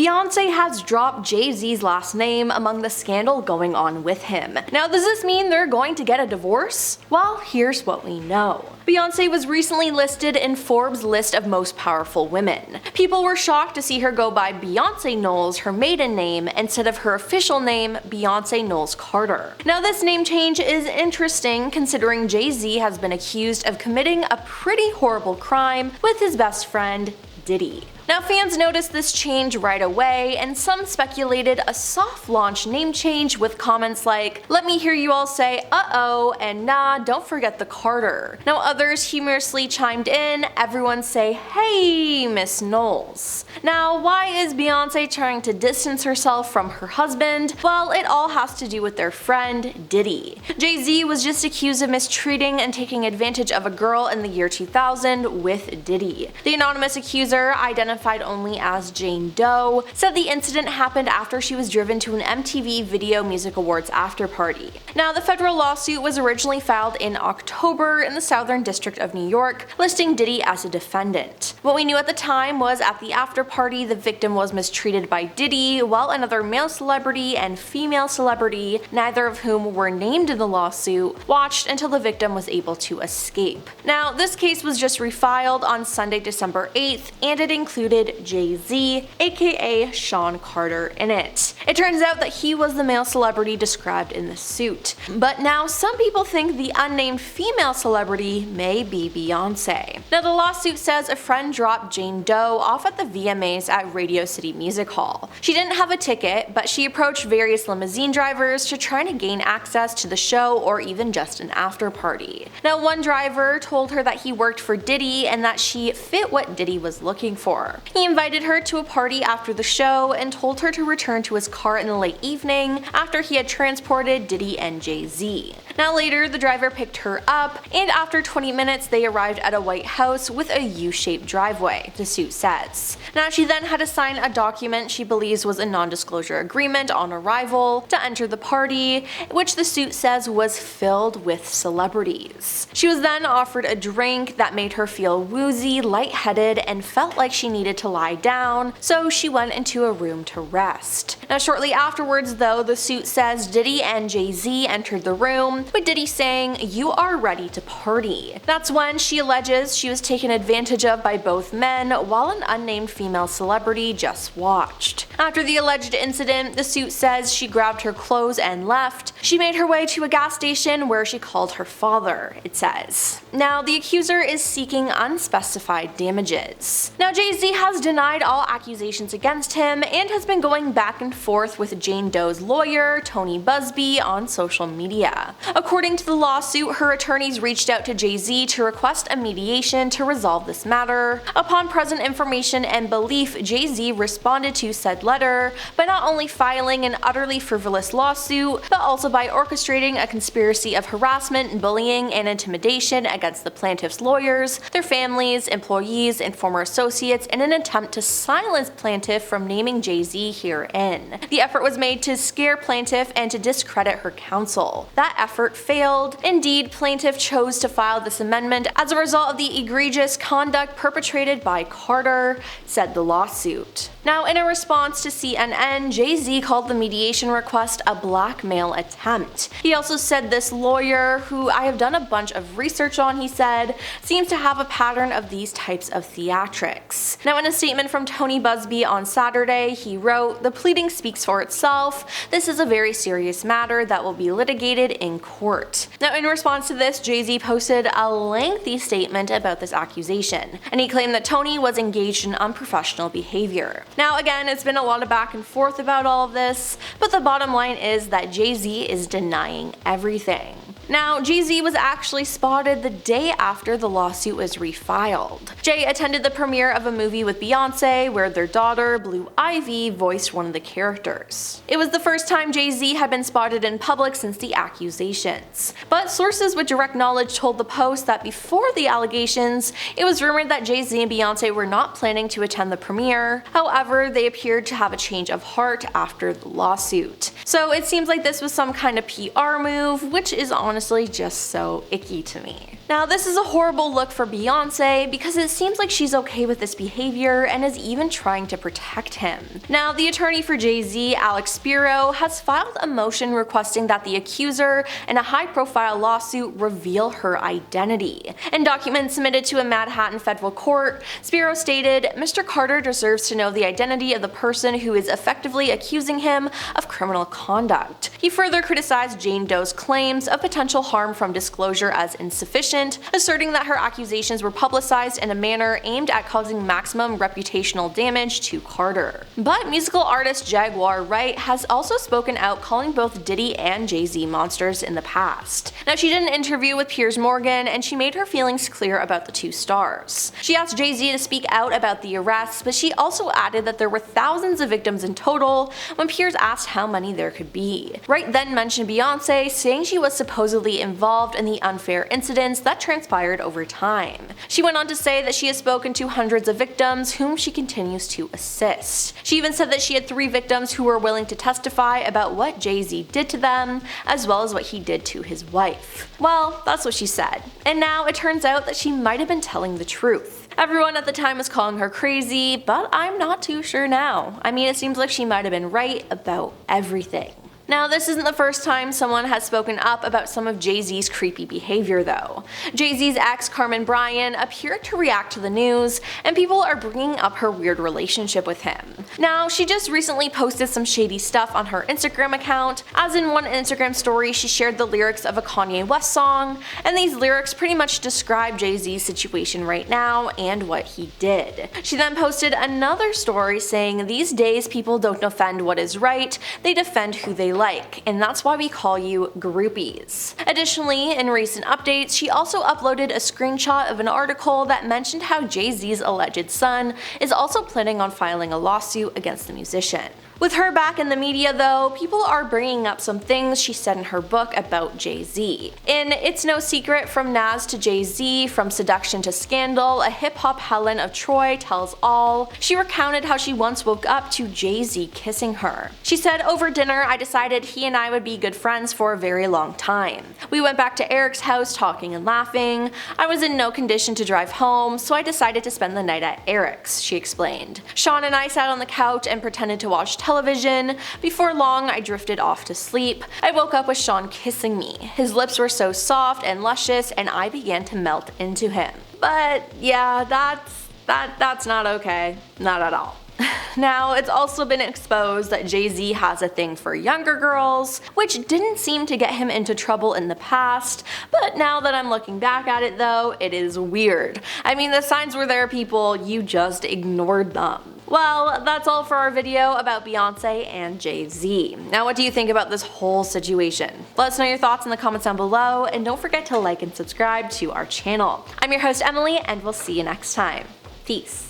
Beyoncé has dropped Jay-Z's last name among the scandal going on with him. Now, does this mean they're going to get a divorce? Well, here's what we know. Beyoncé was recently listed in Forbes' list of most powerful women. People were shocked to see her go by Beyonce Knowles, her maiden name, instead of her official name, Beyonce Knowles Carter. Now, this name change is interesting considering Jay-Z has been accused of committing a pretty horrible crime with his best friend, Diddy. Now, fans noticed this change right away, and some speculated a soft launch name change with comments like, "Let me hear you all say uh-oh," and "Nah, don't forget the Carter." Now, others humorously chimed in, "Everyone say, hey, Miss Knowles." Now, why is Beyoncé trying to distance herself from her husband? Well, it all has to do with their friend, Diddy. Jay-Z was just accused of mistreating and taking advantage of a girl in the year 2000 with Diddy. The anonymous accuser, identified only as Jane Doe, said the incident happened after she was driven to an MTV Video Music Awards after party. Now, the federal lawsuit was originally filed in October in the Southern District of New York, listing Diddy as a defendant. What we knew at the time was at the after party, the victim was mistreated by Diddy, while another male celebrity and female celebrity, neither of whom were named in the lawsuit, watched until the victim was able to escape. Now, this case was just refiled on Sunday, December 8th, and it included Jay-Z, aka Sean Carter, in it. It turns out that he was the male celebrity described in the suit. But now some people think the unnamed female celebrity may be Beyoncé. Now, the lawsuit says a friend dropped Jane Doe off at the VMAs at Radio City Music Hall. She didn't have a ticket, but she approached various limousine drivers to try to gain access to the show or even just an after party. Now, one driver told her that he worked for Diddy and that she fit what Diddy was looking for. He invited her to a party after the show and told her to return to his car in the late evening after he had transported Diddy and Jay-Z. Now, later, the driver picked her up, and after 20 minutes they arrived at a white house with a U-shaped driveway, the suit says. Now, she then had to sign a document she believes was a non-disclosure agreement on arrival to enter the party, which the suit says was filled with celebrities. She was then offered a drink that made her feel woozy, lightheaded, and felt like she needed to lie down, so she went into a room to rest. Now, shortly afterwards, though, the suit says Diddy and Jay-Z entered the room, with Diddy saying, "You are ready to party." That's when she alleges she was taken advantage of by both men while an unnamed female celebrity just watched. After the alleged incident, the suit says she grabbed her clothes and left. She made her way to a gas station where she called her father, it says. Now, the accuser is seeking unspecified damages. Now, Jay-Z has denied all accusations against him and has been going back and forth with Jane Doe's lawyer, Tony Busby, on social media. According to the lawsuit, her attorneys reached out to Jay-Z to request a mediation to resolve this matter. Upon present information and belief, Jay-Z responded to said letter by not only filing an utterly frivolous lawsuit, but also by orchestrating a conspiracy of harassment, bullying, and intimidation against the plaintiff's lawyers, their families, employees, and former associates in an attempt to silence plaintiff from naming Jay-Z herein. The effort was made to scare plaintiff and to discredit her counsel. That effort failed. Indeed, plaintiff chose to file this amendment as a result of the egregious conduct perpetrated by Carter, said the lawsuit. Now, in a response to CNN, Jay-Z called the mediation request a blackmail attempt. He also said this lawyer, who I have done a bunch of research on, he said, seems to have a pattern of these types of theatrics. Now, in a statement from Tony Busby on Saturday, he wrote, "The pleading speaks for itself. This is a very serious matter that will be litigated in court." Now, in response to this, Jay-Z posted a lengthy statement about this accusation, and he claimed that Tony was engaged in unprofessional behavior. Now, again, it's been a lot of back and forth about all of this, but the bottom line is that Jay-Z is denying everything. Now, Jay-Z was actually spotted the day after the lawsuit was refiled. Jay attended the premiere of a movie with Beyoncé where their daughter, Blue Ivy, voiced one of the characters. It was the first time Jay-Z had been spotted in public since the accusations. But sources with direct knowledge told the Post that before the allegations, it was rumored that Jay-Z and Beyoncé were not planning to attend the premiere. However, they appeared to have a change of heart after the lawsuit. So it seems like this was some kind of PR move, which is honestly honestly just so icky to me. Now, this is a horrible look for Beyonce because it seems like she's okay with this behavior and is even trying to protect him. Now, the attorney for Jay-Z, Alex Spiro, has filed a motion requesting that the accuser in a high-profile lawsuit reveal her identity. In documents submitted to a Manhattan federal court, Spiro stated, "Mr. Carter deserves to know the identity of the person who is effectively accusing him of criminal conduct." He further criticized Jane Doe's claims of potential harm from disclosure as insufficient, asserting that her accusations were publicized in a manner aimed at causing maximum reputational damage to Carter. But musical artist Jaguar Wright has also spoken out, calling both Diddy and Jay-Z monsters in the past. Now, she did an interview with Piers Morgan and she made her feelings clear about the two stars. She asked Jay-Z to speak out about the arrests, but she also added that there were thousands of victims in total when Piers asked how many there could be. Wright then mentioned Beyonce, saying she was supposedly involved in the unfair incidents that transpired over time. She went on to say that she has spoken to hundreds of victims whom she continues to assist. She even said that she had 3 victims who were willing to testify about what Jay-Z did to them, as well as what he did to his wife. Well, that's what she said. And now it turns out that she might have been telling the truth. Everyone at the time was calling her crazy, but I'm not too sure now. I mean, it seems like she might have been right about everything. Now, this isn't the first time someone has spoken up about some of Jay-Z's creepy behavior though. Jay-Z's ex, Carmen Bryan, appeared to react to the news, and people are bringing up her weird relationship with him. Now, she just recently posted some shady stuff on her Instagram account, as in one Instagram story she shared the lyrics of a Kanye West song, and these lyrics pretty much describe Jay-Z's situation right now and what he did. She then posted another story saying, "These days people don't defend what is right, they defend who they like, and that's why we call you groupies." Additionally, in recent updates, she also uploaded a screenshot of an article that mentioned how Jay-Z's alleged son is also planning on filing a lawsuit against the musician. With her back in the media though, people are bringing up some things she said in her book about Jay-Z. In It's No Secret, From Nas to Jay-Z, From Seduction to Scandal, a hip-hop Helen of Troy tells all, she recounted how she once woke up to Jay-Z kissing her. She said, "Over dinner I decided he and I would be good friends for a very long time. We went back to Eric's house talking and laughing. I was in no condition to drive home, so I decided to spend the night at Eric's," she explained. "Sean and I sat on the couch and pretended to watch television. Before long, I drifted off to sleep. I woke up with Sean kissing me. His lips were so soft and luscious, and I began to melt into him." But yeah, that's not okay. Not at all. Now, it's also been exposed that Jay-Z has a thing for younger girls, which didn't seem to get him into trouble in the past, but now that I'm looking back at it though, it is weird. I mean, the signs were there, people, you just ignored them. Well, that's all for our video about Beyonce and Jay-Z. Now, what do you think about this whole situation? Let us know your thoughts in the comments down below, and don't forget to like and subscribe to our channel. I'm your host, Emily, and we'll see you next time. Peace.